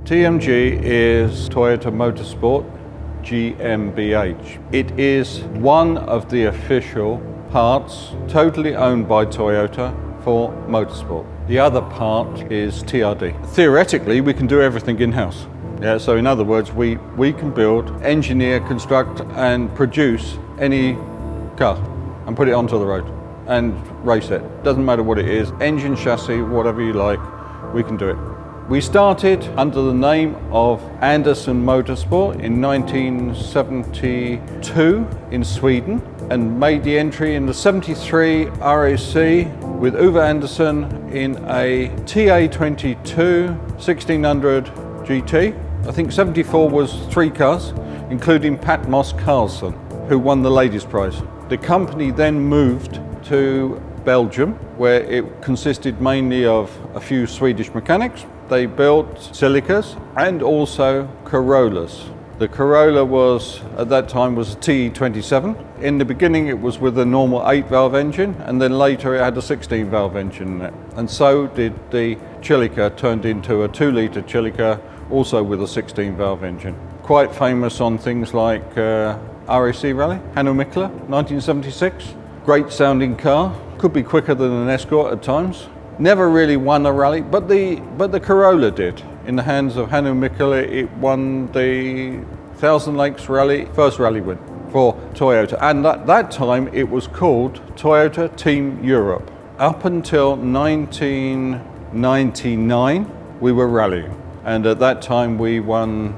TMG is Toyota Motorsport GmbH. It is one of the official parts totally owned by Toyota for motorsport. The other part is TRD. Theoretically, we can do everything in-house. Yeah, so in other words, we can build, engineer, construct and produce any car and put it onto the road and race it. Doesn't matter what it is, engine, chassis, whatever you like, we can do it. We started under the name of Anderson Motorsport in 1972 in Sweden and made the entry in the 73 RAC with Uwe Anderson in a TA22 1600 GT. I think 74 was 3 cars, including Pat Moss Carlson, who won the ladies' prize. The company then moved to Belgium, where it consisted mainly of a few Swedish mechanics. They built Cilicas and also Corollas. The Corolla was, at that time, was a TE27. In the beginning it was with a normal 8-valve engine, and then later it had a 16-valve engine in it. And so did the Celica, turned into a 2-litre Celica, also with a 16-valve engine. Quite famous on things like RAC Rally, Hannu Mikkola, 1976. Great sounding car, could be quicker than an Escort at times. Never really won a rally, but the Corolla did. In the hands of Hannu Mikkola, it won the Thousand Lakes Rally, first rally win for Toyota. And at that time, it was called Toyota Team Europe. Up until 1999, we were rallying. And at that time, we won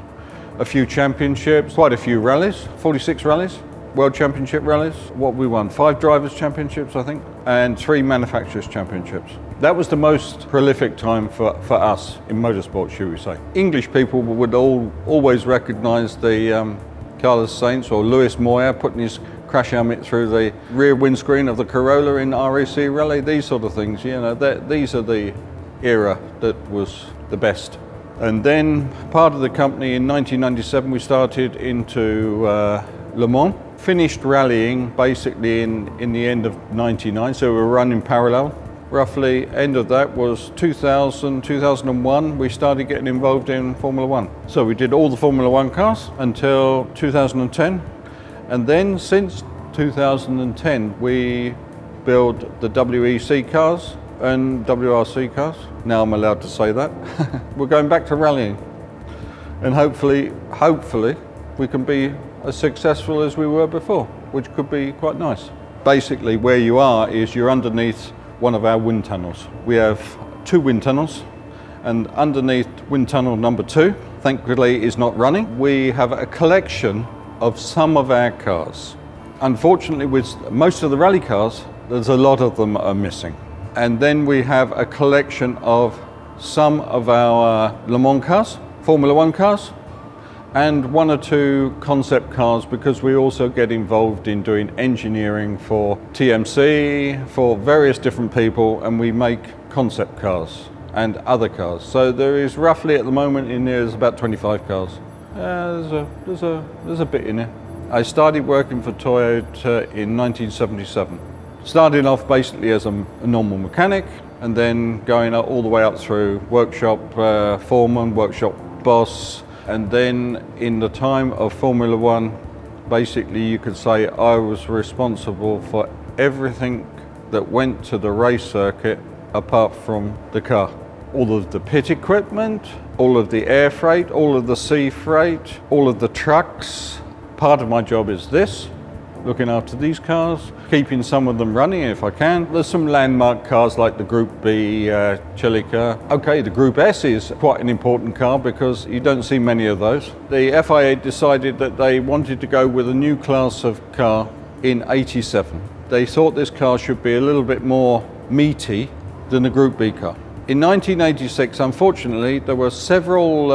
a few championships, quite a few rallies, 46 rallies. World Championship rallies. What we won, 5 Drivers' Championships, I think, and 3 Manufacturers' Championships. That was the most prolific time for us in motorsport, should we say. English people would always recognise the Carlos Sainz or Luis Moya putting his crash helmet through the rear windscreen of the Corolla in RAC Rally, these sort of things. You know, these are the era that was the best. And then part of the company in 1997, we started into Le Mans. Finished rallying basically in the end of 99, so we were running parallel. Roughly end of that was 2000, 2001, we started getting involved in Formula One. So we did all the Formula One cars until 2010. And then since 2010, we build the WEC cars and WRC cars. Now I'm allowed to say that. We're going back to rallying. And hopefully we can be as successful as we were before, which could be quite nice. Basically, where you are is you're underneath one of our wind tunnels. We have 2 wind tunnels, and underneath wind tunnel number 2, thankfully, is not running. We have a collection of some of our cars. Unfortunately, with most of the rally cars, there's a lot of them are missing. And then we have a collection of some of our Le Mans cars, Formula One cars, and 1 or 2 concept cars, because we also get involved in doing engineering for TMC, for various different people, and we make concept cars and other cars. So there is roughly at the moment in there is about 25 cars. There's a bit in there. I started working for Toyota in 1977. Starting off basically as a normal mechanic, and then going all the way up through workshop foreman, workshop boss. And then in the time of Formula One, basically you could say I was responsible for everything that went to the race circuit apart from the car. All of the pit equipment, all of the air freight, all of the sea freight, all of the trucks. Part of my job is this, looking after these cars, keeping some of them running if I can. There's some landmark cars like the Group B Celica. Okay, the Group S is quite an important car because you don't see many of those. The FIA decided that they wanted to go with a new class of car in '87. They thought this car should be a little bit more meaty than the Group B car. In 1986, unfortunately, there were several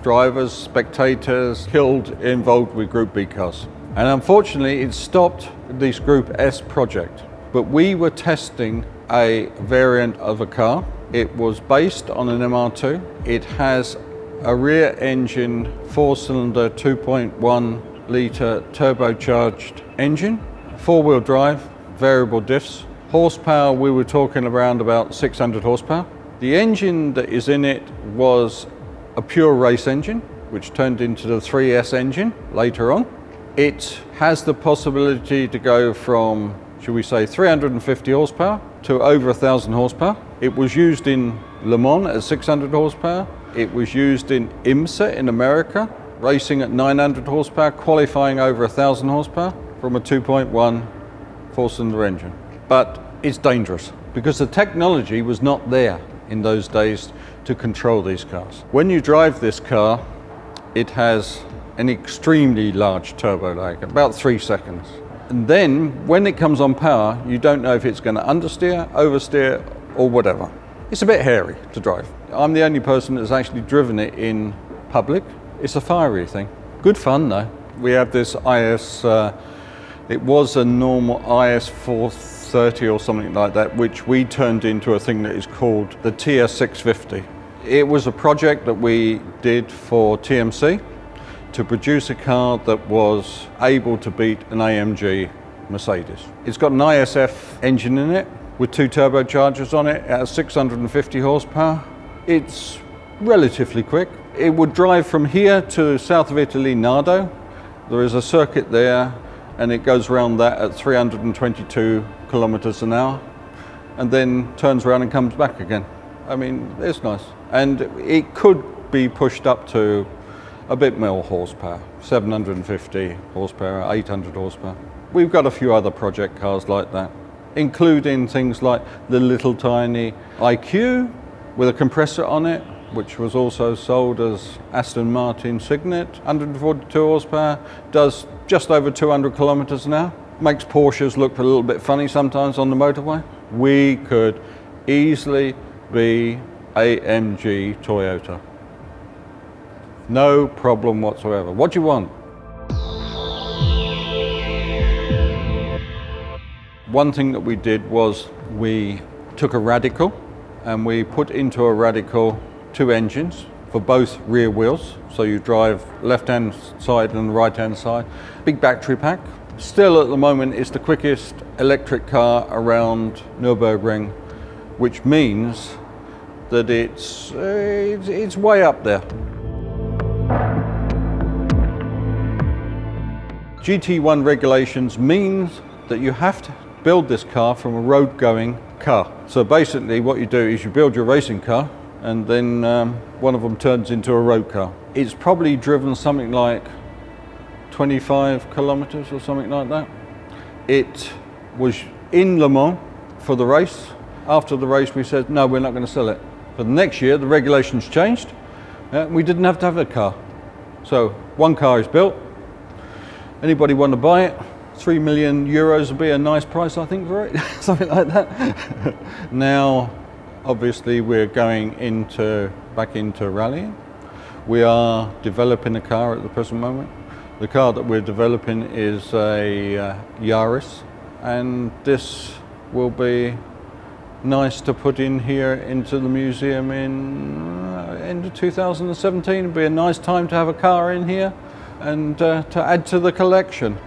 drivers, spectators killed involved with Group B cars. And unfortunately, it stopped this Group S project. But we were testing a variant of a car. It was based on an MR2. It has a rear engine, 4-cylinder, 2.1 litre turbocharged engine, 4-wheel drive, variable diffs. Horsepower, we were talking around about 600 horsepower. The engine that is in it was a pure race engine, which turned into the 3S engine later on. It has the possibility to go from, should we say, 350 horsepower to over 1,000 horsepower. It was used in Le Mans at 600 horsepower. It was used in IMSA in America, racing at 900 horsepower, qualifying over 1,000 horsepower from a 2.1 four-cylinder engine. But it's dangerous because the technology was not there in those days to control these cars. When you drive this car, it has an extremely large turbo lag, about 3 seconds. And then when it comes on power, you don't know if it's going to understeer, oversteer, or whatever. It's a bit hairy to drive. I'm the only person that's actually driven it in public. It's a fiery thing. Good fun though. We have this IS, it was a normal IS 430 or something like that, which we turned into a thing that is called the TS 650. It was a project that we did for TMC to produce a car that was able to beat an AMG Mercedes. It's got an ISF engine in it with 2 turbochargers on it at 650 horsepower. It's relatively quick. It would drive from here to south of Italy, Nardo. There is a circuit there and it goes around that at 322 kilometers an hour and then turns around and comes back again. I mean, it's nice. And it could be pushed up to a bit more horsepower, 750 horsepower, 800 horsepower. We've got a few other project cars like that, including things like the little tiny IQ with a compressor on it, which was also sold as Aston Martin Signet, 142 horsepower, does just over 200 kilometers an hour. Makes Porsches look a little bit funny sometimes on the motorway. We could easily be AMG Toyota. No problem whatsoever. What do you want? One thing that we did was we took a Radical and we put into a Radical 2 engines for both rear wheels. So you drive left-hand side and right-hand side. Big battery pack. Still at the moment it's the quickest electric car around Nürburgring, which means that it's way up there. GT1 regulations means that you have to build this car from a road-going car. So basically what you do is you build your racing car and then one of them turns into a road car. It's probably driven something like 25 kilometers or something like that. It was in Le Mans for the race. After the race we said, no, we're not going to sell it. For the next year the regulations changed. We didn't have to have a car. So one car is built. Anybody want to buy it? 3 million euros would be a nice price, I think, for it, something like that. Now, obviously, we're going back into rallying. We are developing a car at the present moment. The car that we're developing is a Yaris, and this will be nice to put in here into the museum in end of 2017. It'll be a nice time to have a car in here and to add to the collection.